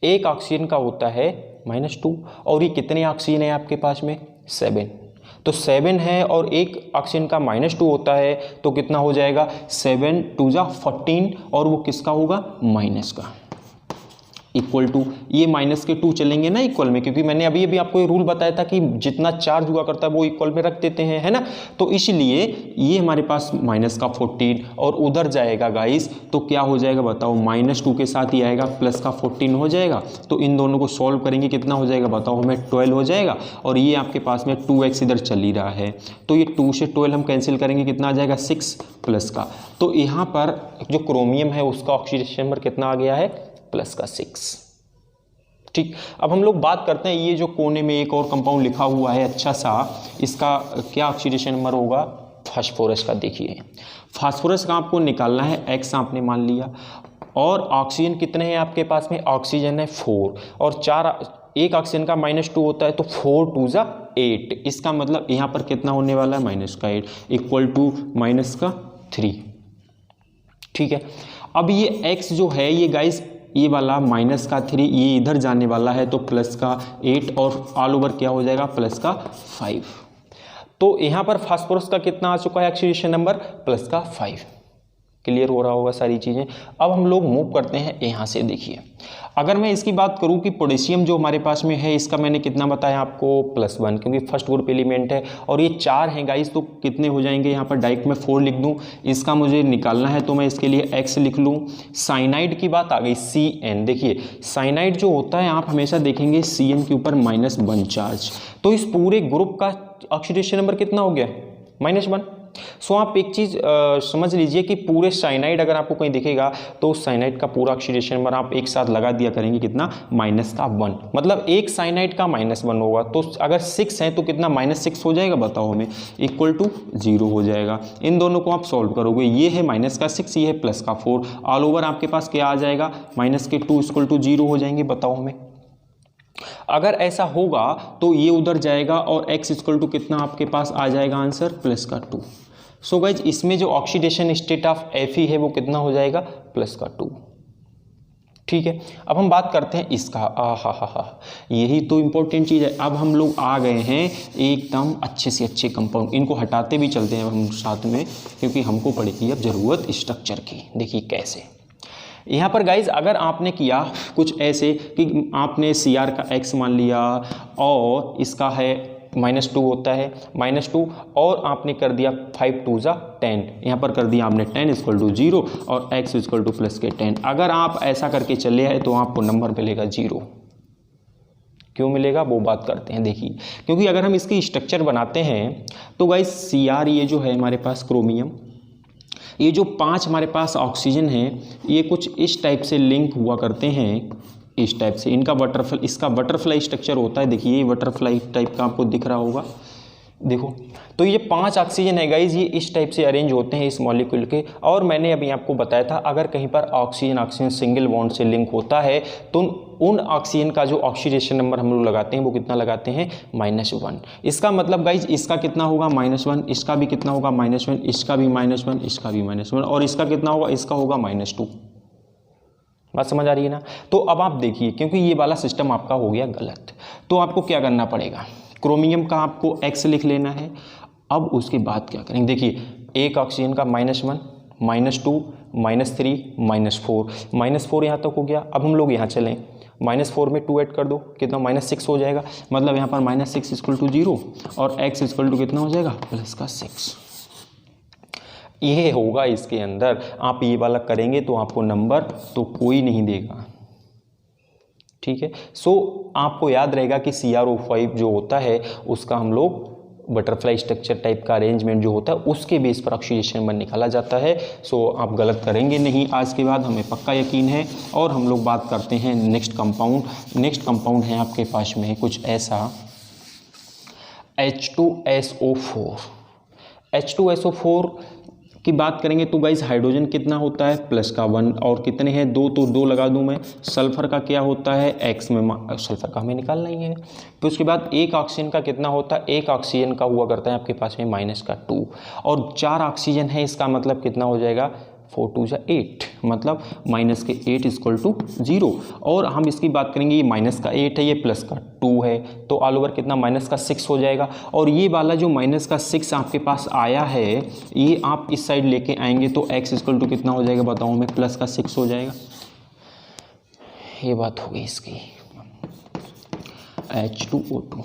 एक ऑक्सीजन का होता है -2 और ये कितने ऑक्सीजन है आपके पास में 7, तो 7 है और एक ऑक्सीजन का -2 होता है तो कितना हो जाएगा 7 2 जा 14 और वो किसका होगा माइनस का, इक्वल टू ये माइनस के 2 चलेंगे ना इक्वल में, क्योंकि मैंने अभी अभी आपको ये रूल बताया था कि जितना चार्ज हुआ करता है वो इक्वल में रख देते हैं, है ना। तो इसलिए ये हमारे पास माइनस का 14 और उधर जाएगा गाइस तो क्या हो जाएगा बताओ, -2 के साथ ही आएगा प्लस का 14 हो जाएगा। तो इन दोनों को सॉल्व करेंगे कितना हो जाएगा बताओ, हमें 12 हो जाएगा और ये आपके पास में 2x इधर चल ही रहा है तो ये 2 से 12 हम कैंसिल करेंगे, कितना आ जाएगा 6 प्लस का। तो यहाँ पर जो क्रोमियम है उसका ऑक्सीडेशन नंबर कितना आ गया है, प्लस का 6। ठीक, अब हम लोग बात करते हैं ये जो कोने में एक और कंपाउंड लिखा हुआ है अच्छा सा, इसका क्या ऑक्सीडेशन नंबर होगा, फास्फोरस का। देखिए फास्फोरस का आपको निकालना है, x आपने मान लिया और ऑक्सीजन कितने हैं आपके पास में, ऑक्सीजन है 4 और 4, एक ऑक्सीजन का -2 होता है तो 4 2 जा 8, इसका मतलब यहाँ पर कितना होने वाला है -8 इक्वल टू -3। ठीक है, अब ये x जो है ये गाइस ये वाला -3 ये इधर जाने वाला है तो प्लस का 8 और ऑल ओवर क्या हो जाएगा प्लस का 5। तो यहाँ पर फास्फोरस का कितना आ चुका है ऑक्सीडेशन नंबर, प्लस का 5। क्लियर हो रहा होगा सारी चीज़ें। अब हम लोग मूव करते हैं यहाँ से। देखिए अगर मैं इसकी बात करूँ कि पोटेशियम जो हमारे पास में है इसका मैंने कितना बताया आपको, +1, क्योंकि फर्स्ट ग्रुप एलिमेंट है और ये 4 हैं गाइस तो कितने हो जाएंगे, यहाँ पर डायरेक्ट में 4 लिख दूँ, इसका मुझे निकालना है तो मैं इसके लिए x लिख लूँ। साइनाइड की बात आ गई Cn, देखिए साइनाइड जो होता है आप हमेशा देखेंगे Cn के ऊपर -1 चार्ज, तो इस पूरे ग्रुप का ऑक्सीडेशन नंबर कितना हो गया, -1। सो आप एक चीज़ समझ लीजिए कि पूरे साइनाइड अगर आपको कहीं दिखेगा तो उस साइनाइड का पूरा ऑक्सीडेशन नंबर आप एक साथ लगा दिया करेंगे कितना, -1, मतलब एक साइनाइड का -1 होगा। तो अगर 6 है तो कितना -6 हो जाएगा बताओ हमें, इक्वल टू 0 हो जाएगा। इन दोनों को आप सॉल्व करोगे, ये है -6 ये है +4, ऑल ओवर आपके पास क्या आ जाएगा, -2 इक्वल टू 0 हो जाएंगे बताओ हमें। अगर ऐसा होगा तो ये उधर जाएगा और x इक्वल टू कितना आपके पास आ जाएगा आंसर, +2। सो गाइज इसमें जो ऑक्सीडेशन स्टेट ऑफ Fe है वो कितना हो जाएगा, +2। ठीक है, अब हम बात करते हैं इसका, हा यही तो इम्पोर्टेंट चीज़ है। अब हम लोग आ गए हैं एकदम अच्छे से अच्छे कंपाउंड, इनको हटाते भी चलते हैं हम साथ में क्योंकि हमको पड़ेगी अब ज़रूरत स्ट्रक्चर की। देखिए कैसे, यहाँ पर गाइज अगर आपने किया कुछ ऐसे कि आपने Cr का x मान लिया और इसका है -2 होता है -2 और आपने कर दिया 5 2 जा 10, यहाँ पर कर दिया आपने 10 इक्वल टू 0 और x इक्वल टू प्लस के 10। अगर आप ऐसा करके चले आए तो आपको नंबर मिलेगा 0। क्यों मिलेगा वो बात करते हैं। देखिए क्योंकि अगर हम इसकी स्ट्रक्चर बनाते हैं तो गाइज Cr ये जो है हमारे पास क्रोमियम, ये जो 5 हमारे पास ऑक्सीजन है ये कुछ इस टाइप से लिंक हुआ करते हैं, इस टाइप से इनका बटरफ्लाई, इसका बटरफ्लाई स्ट्रक्चर होता है। देखिए ये बटरफ्लाई टाइप का आपको दिख रहा होगा, देखो तो ये 5 ऑक्सीजन है गाइज, ये इस टाइप से अरेंज होते हैं इस मॉलिक्यूल के। और मैंने अभी आपको बताया था अगर कहीं पर ऑक्सीजन सिंगल बॉन्ड से लिंक होता है तो उन ऑक्सीजन का जो ऑक्सीडेशन नंबर हम लोग लगाते हैं वो कितना लगाते हैं, -1। इसका मतलब गाइज इसका कितना होगा, -1, इसका भी कितना होगा, -1, इसका भी -1, इसका भी -1 और इसका कितना होगा, इसका होगा -2। बात समझ आ रही है ना। तो अब आप देखिए क्योंकि ये वाला सिस्टम आपका हो गया गलत, तो आपको क्या करना पड़ेगा, क्रोमियम का आपको x लिख लेना है। अब उसके बाद क्या करेंगे, देखिए एक ऑक्सीजन का -1 -2 -3 -4 यहाँ तक हो गया। अब हम लोग यहाँ चलें, -4 में 2 ऐड कर दो कितना, -6 हो जाएगा, मतलब यहाँ पर -6 इक्वल टू 0 और x इक्वल टू कितना हो जाएगा, +6। ये होगा इसके अंदर। आप ये वाला करेंगे तो आपको नंबर तो कोई नहीं देगा, ठीक है। सो आपको याद रहेगा कि CrO5 जो होता है उसका हम लोग बटरफ्लाई स्ट्रक्चर टाइप का अरेंजमेंट जो होता है उसके बेस पर ऑक्सीडेशन नंबर निकाला जाता है। सो आप गलत करेंगे नहीं आज के बाद, हमें पक्का यकीन है। और हम लोग बात करते हैं नेक्स्ट कंपाउंड। नेक्स्ट कंपाउंड है आपके पास में कुछ ऐसा H2SO4। H2SO4 की बात करेंगे तो गाइस हाइड्रोजन कितना होता है +1 और कितने हैं 2, तो 2 लगा दूं मैं। सल्फर का क्या होता है X में, सल्फर का हमें निकालना ही है। फिर उसके बाद एक ऑक्सीजन का कितना होता है, एक ऑक्सीजन का हुआ करता है आपके पास में -2 और 4 ऑक्सीजन है, इसका मतलब कितना हो जाएगा 4 2 8, मतलब -8 = 0। और हम इसकी बात करेंगे ये -8 है, ये +2 है, तो ऑल ओवर कितना -6 हो जाएगा। और ये वाला जो -6 आपके पास आया है ये आप इस साइड लेके आएंगे तो x = कितना हो जाएगा बताओ हमें, +6 हो जाएगा। ये बात हो गई इसकी H2O2।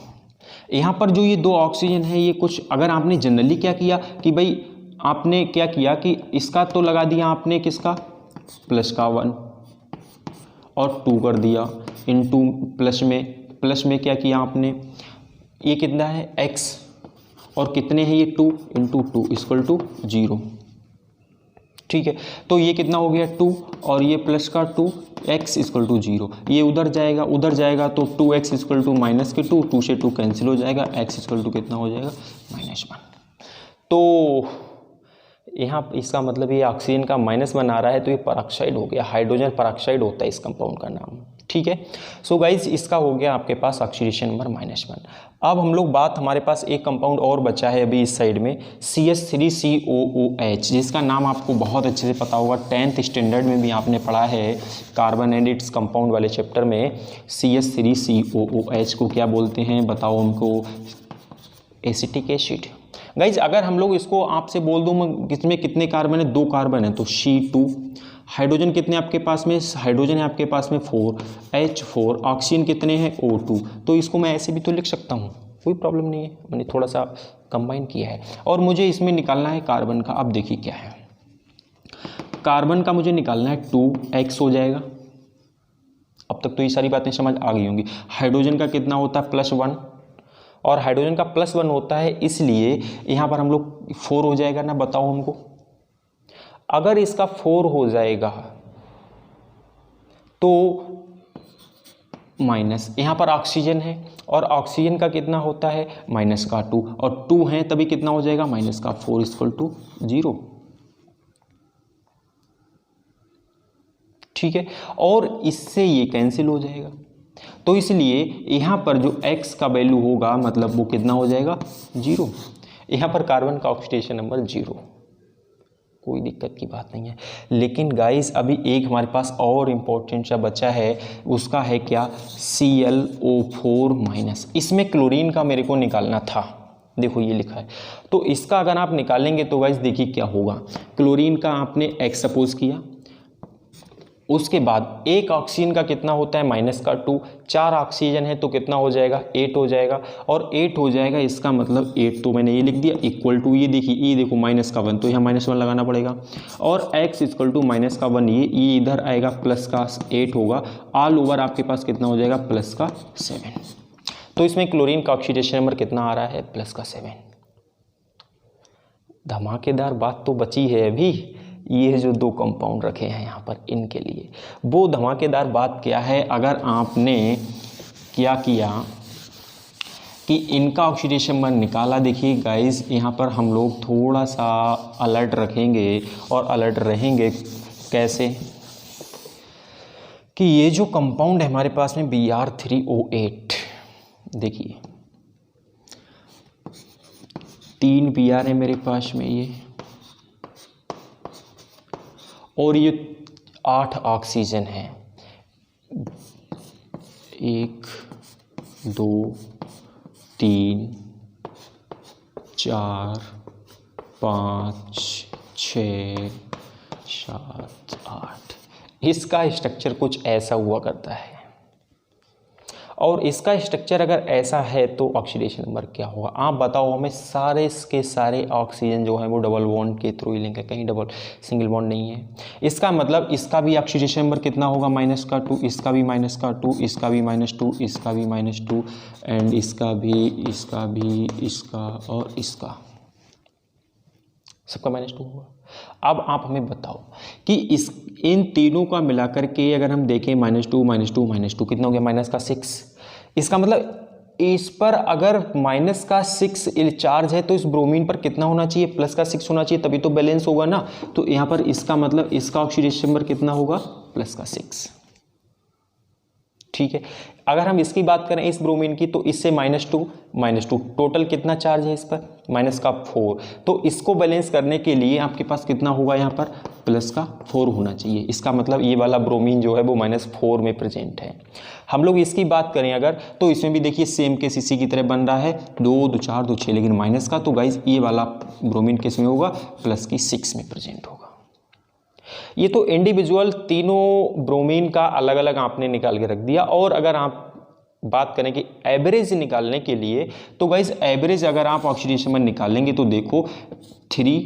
यहाँ पर जो ये 2 ऑक्सीजन है ये कुछ, अगर आपने जनरली क्या किया कि भाई आपने क्या किया कि इसका तो लगा दिया आपने किसका +1 और 2 कर दिया इनटू प्लस में क्या किया आपने, ये कितना है x और कितने हैं ये 2 × 2 = 0, ठीक है। तो ये कितना हो गया 2 और ये +2 x = 0, ये उधर जाएगा तो 2x = -2, 2 से 2 कैंसिल हो जाएगा, x = कितना हो जाएगा -1। तो यहाँ इसका मतलब ये ऑक्सीजन का -1 आ रहा है तो ये परऑक्साइड हो गया, हाइड्रोजन परऑक्साइड होता है इस कंपाउंड का नाम, ठीक है। सो गाइज इसका हो गया आपके पास ऑक्सीडेशन नंबर -1। अब हम लोग बात, हमारे पास एक कंपाउंड और बचा है अभी इस साइड में CH3COOH, जिसका नाम आपको बहुत अच्छे से पता होगा, 10th स्टैंडर्ड में भी आपने पढ़ा है कार्बन एंड इट्स कंपाउंड वाले चैप्टर में। CH3COOH को क्या बोलते हैं बताओ हमको, एसिटिक एसिड। गाइज अगर हम लोग इसको आपसे बोल दूँ इसमें कितने कार्बन है, 2 कार्बन है, तो C2। हाइड्रोजन कितने आपके पास में, हाइड्रोजन है आपके पास में 4 H4, ऑक्सीजन कितने हैं O2। तो इसको मैं ऐसे भी तो लिख सकता हूँ, कोई प्रॉब्लम नहीं है, मैंने थोड़ा सा कंबाइन किया है। और मुझे इसमें निकालना है कार्बन का। अब देखिए क्या है, कार्बन का मुझे निकालना है 2x हो जाएगा। अब तक तो ये सारी बातें समझ आ गई होंगी। हाइड्रोजन का कितना होता है +1 और हाइड्रोजन का +1 होता है, इसलिए यहाँ पर हम लोग 4 हो जाएगा ना, बताओ हमको। अगर इसका 4 हो जाएगा तो माइनस, यहाँ पर ऑक्सीजन है और ऑक्सीजन का कितना होता है -2 और 2 है तभी कितना हो जाएगा -4 = 0, ठीक है। और इससे ये कैंसिल हो जाएगा, तो इसलिए यहाँ पर जो x का वैल्यू होगा मतलब वो कितना हो जाएगा 0। यहाँ पर कार्बन का ऑक्सीडेशन नंबर 0, कोई दिक्कत की बात नहीं है। लेकिन गाइस अभी एक हमारे पास और इम्पोर्टेंट सा बचा है, उसका है क्या ClO4-। इसमें क्लोरीन का मेरे को निकालना था, देखो ये लिखा है, तो इसका अगर आप निकालेंगे तो गाइस देखिए क्या होगा। क्लोरीन का आपने x सपोज किया, उसके बाद एक ऑक्सीजन का कितना होता है -2, 4 ऑक्सीजन है तो कितना हो जाएगा 8 हो जाएगा, और 8 हो जाएगा इसका मतलब 8 तो मैंने ये लिख दिया = ये देखिए, ये देखो -1 तो यहाँ -1 लगाना पड़ेगा, और x = -1, ये इधर आएगा +8 होगा, ऑल ओवर आपके पास कितना हो जाएगा +7। तो इसमें क्लोरीन का ऑक्सीडेशन नंबर कितना आ रहा है +7। धमाकेदार बात तो बची है अभी, ये जो 2 कंपाउंड रखे हैं यहाँ पर इनके लिए। वो धमाकेदार बात क्या है, अगर आपने क्या किया कि इनका ऑक्सीडेशन नंबर निकाला। देखिए गाइस यहाँ पर हम लोग थोड़ा सा अलर्ट रखेंगे, और अलर्ट रहेंगे कैसे कि ये जो कंपाउंड है हमारे पास में Br3O8, देखिए 3 Br है मेरे पास में ये, और ये 8 ऑक्सीजन है, 1 2 3 4 5 6 7 8। इसका स्ट्रक्चर कुछ ऐसा हुआ करता है, और इसका स्ट्रक्चर अगर ऐसा है तो ऑक्सीडेशन नंबर क्या होगा? आप बताओ हमें। सारे के सारे ऑक्सीजन जो है वो डबल बॉन्ड के थ्रू ही लिंक है, कहीं डबल सिंगल बॉन्ड नहीं है। इसका मतलब इसका भी ऑक्सीडेशन नंबर कितना होगा? -2, इसका भी -2, इसका भी -2, इसका भी -2 एंड इसका भी, इसका और इसका, सबका -2 होगा। अब आप हमें बताओ कि इन तीनों का मिलाकर के अगर हम देखें -2 कितना हो गया? -6। इसका मतलब इस पर अगर -6 चार्ज है तो इस ब्रोमीन पर कितना होना चाहिए? +6 होना चाहिए, तभी तो बैलेंस होगा ना। तो यहाँ पर इसका मतलब इसका ऑक्सीडेशन नंबर कितना होगा? +6। ठीक है। अगर हम इसकी बात करें इस ब्रोमीन की, तो इससे -2 टोटल कितना चार्ज है इस पर? -4। तो इसको बैलेंस करने के लिए आपके पास कितना होगा? यहाँ पर +4 होना चाहिए। इसका मतलब ये वाला ब्रोमीन जो है वो -4 में प्रेजेंट है। हम लोग इसकी बात करें अगर, तो इसमें भी देखिए सेम केस इसी की तरह बन रहा है, 2 2 4 2 6, लेकिन माइनस का, तो गाइज ये वाला ब्रोमीन किस में होगा? +6 में प्रेजेंट होगा। ये तो इंडिविजुअल तीनों ब्रोमीन का अलग अलग आपने निकाल के रख दिया। और अगर आप बात करें कि एवरेज निकालने के लिए, तो गाइस एवरेज अगर आप ऑक्सीडेशन में निकालेंगे तो देखो 3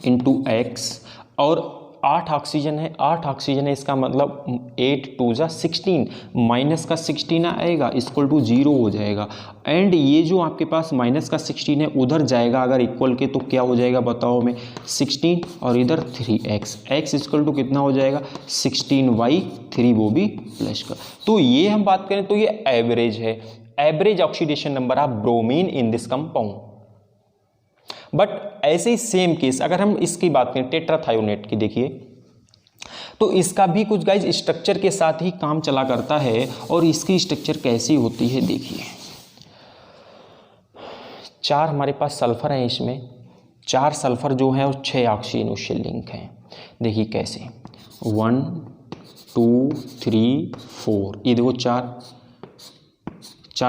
× x और 8 ऑक्सीजन है, 8 ऑक्सीजन है, इसका मतलब 8 2 जा 16, माइनस का 16 आएगा इक्वल टू 0 हो जाएगा। एंड ये जो आपके पास माइनस का 16 है उधर जाएगा अगर इक्वल के, तो क्या हो जाएगा बताओ हमें? 16 और इधर 3x, x इक्वल टू कितना हो जाएगा? 16/3, वो भी प्लस का। तो ये हम बात करें तो ये एवरेज है, average oxidation number of bromine in this compound. But ऐसे ही सेम केस अगर हम इसकी बात करें टेट्राथायोनेट की, देखिए तो इसका भी कुछ गाइज स्ट्रक्चर के साथ ही काम चला करता है। और इसकी स्ट्रक्चर कैसी होती है देखिए, 4 हमारे पास सल्फर है, इसमें 4 सल्फर जो है और 6 ऑक्सीजन उससे लिंक है। देखिए कैसे, 1 2 3 4, ये देखो 4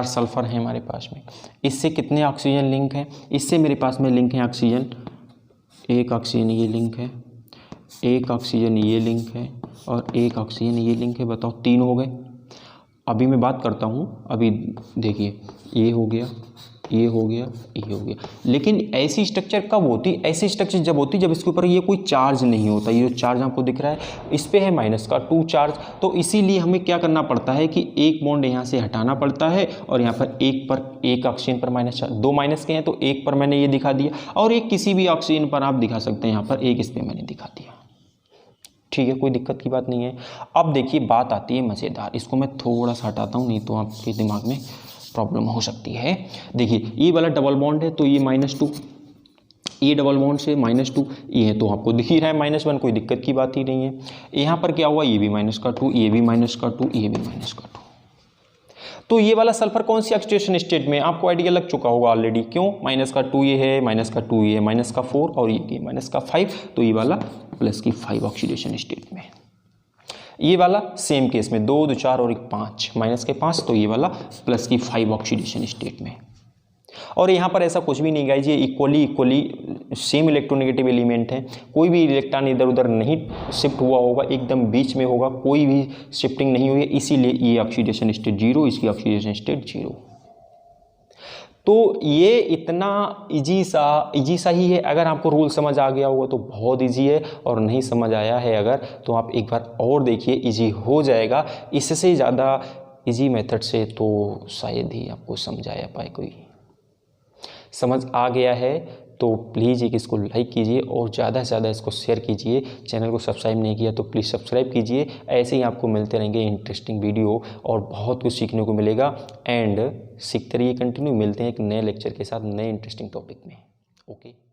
सल्फर हैं हमारे पास में। इससे कितने ऑक्सीजन लिंक हैं? इससे मेरे पास में लिंक है ऑक्सीजन, 1 ऑक्सीजन ये लिंक है, 1 ऑक्सीजन ये लिंक है और 1 ऑक्सीजन ये लिंक है। बताओ 3 हो गए। अभी मैं बात करता हूँ, अभी देखिए ये हो गया, ये हो गया, ये हो गया। लेकिन ऐसी स्ट्रक्चर कब होती? ऐसी स्ट्रक्चर जब होती जब इसके ऊपर ये कोई चार्ज नहीं होता। ये जो चार्ज आपको दिख रहा है इस पे है -2 चार्ज। तो इसीलिए हमें क्या करना पड़ता है कि एक बॉन्ड यहाँ से हटाना पड़ता है और यहाँ पर एक ऑक्सीजन पर -4, 2 माइनस के हैं तो एक पर मैंने ये दिखा दिया, और एक किसी भी ऑक्सीजन पर आप दिखा सकते हैं, यहाँ पर एक इस पर मैंने दिखा दिया। ठीक है, कोई दिक्कत की बात नहीं है। अब देखिए बात आती है मज़ेदार, इसको मैं थोड़ा सा हटाता हूँ नहीं तो आपके दिमाग में प्रॉब्लम हो सकती है। देखिए ये वाला डबल बॉन्ड है तो ये -2, ये डबल बॉन्ड से -2, ये है तो आपको दिख ही रहा है -1, कोई दिक्कत की बात ही नहीं है। यहाँ पर क्या हुआ? ये भी -2, ये भी -2, ये भी -2। तो ये वाला सल्फर कौन सी ऑक्सीडेशन स्टेट में? आपको आइडिया लग चुका होगा ऑलरेडी। क्यों? -2 ये है, -2 ये है, -4 और ये -5, तो ये वाला +5 ऑक्सीडेशन स्टेट में। ये वाला सेम केस में 2 2 4 और 1 5, -5, तो ये वाला +5 ऑक्सीडेशन स्टेट में। और यहाँ पर ऐसा कुछ भी नहीं गाइज, ये इक्वली सेम इलेक्ट्रोनेगेटिव एलिमेंट है, कोई भी इलेक्ट्रॉन इधर उधर नहीं शिफ्ट हुआ होगा, एकदम बीच में होगा, कोई भी शिफ्टिंग नहीं हुई है, इसीलिए ये ऑक्सीडेशन स्टेट 0, इसकी ऑक्सीडेशन स्टेट 0। तो ये इतना इजी सा ही है। अगर आपको रूल समझ आ गया होगा तो बहुत इजी है, और नहीं समझ आया है अगर तो आप एक बार और देखिए, इजी हो जाएगा। इससे ज़्यादा इजी मेथड से तो शायद ही आपको समझ आया पाए। कोई समझ आ गया है तो प्लीज़ एक इसको लाइक कीजिए और ज़्यादा से ज़्यादा इसको शेयर कीजिए। चैनल को सब्सक्राइब नहीं किया तो प्लीज़ सब्सक्राइब कीजिए। ऐसे ही आपको मिलते रहेंगे इंटरेस्टिंग वीडियो और बहुत कुछ सीखने को मिलेगा। एंड सीखते रहिए कंटिन्यू। मिलते हैं एक नए लेक्चर के साथ नए इंटरेस्टिंग टॉपिक में। ओके।